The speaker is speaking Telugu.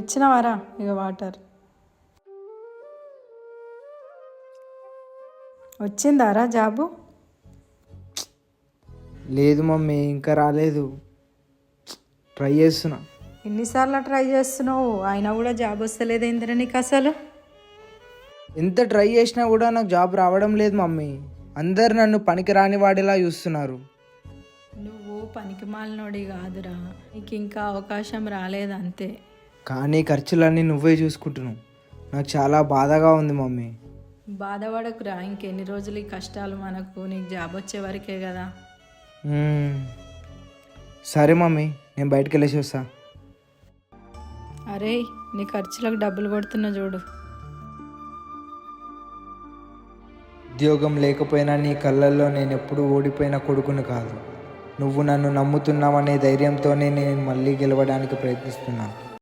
వచ్చినవారా ఇక వాటర్ వచ్చిందారా జాబు? లేదు మమ్మీ, ఇంకా రాలేదు. ట్రై చేస్తున్నా. ఎన్నిసార్లు ట్రై చేస్తున్నావు అయినా కూడా జాబ్ వస్తలేదేంద్రా నీకు అసలు? ఎంత ట్రై చేసినా కూడా నాకు జాబ్ రావడం లేదు మమ్మీ. అందరు నన్ను పనికిరాని వాడిలా చూస్తున్నారు. నువ్వు పనికి మాలినోడి కాదురా, నీకు ఇంకా అవకాశం రాలేదంతే. కానీ ఖర్చులన్నీ నువ్వే చూసుకుంటున్నావు. నాకు చాలా బాధగా ఉంది మమ్మీ. బాధపడకురా, ఇంకెన్ని రోజులు ఈ కష్టాలు మనకు, నీకు జాబ్ వచ్చే వరకే కదా. సరే మమ్మీ, నేను బయటకు వెళ్ళేసి వస్తా. అరే నీ ఖర్చులకు డబ్బులు కొడుతున్నా చూడు. ఉద్యోగం లేకపోయినా నీ కళ్ళల్లో నేను ఎప్పుడూ ఓడిపోయిన కొడుకుని కాదు. నువ్వు నన్ను నమ్ముతున్నావనే ధైర్యంతోనే నేను మళ్ళీ గెలవడానికి ప్రయత్నిస్తున్నాను.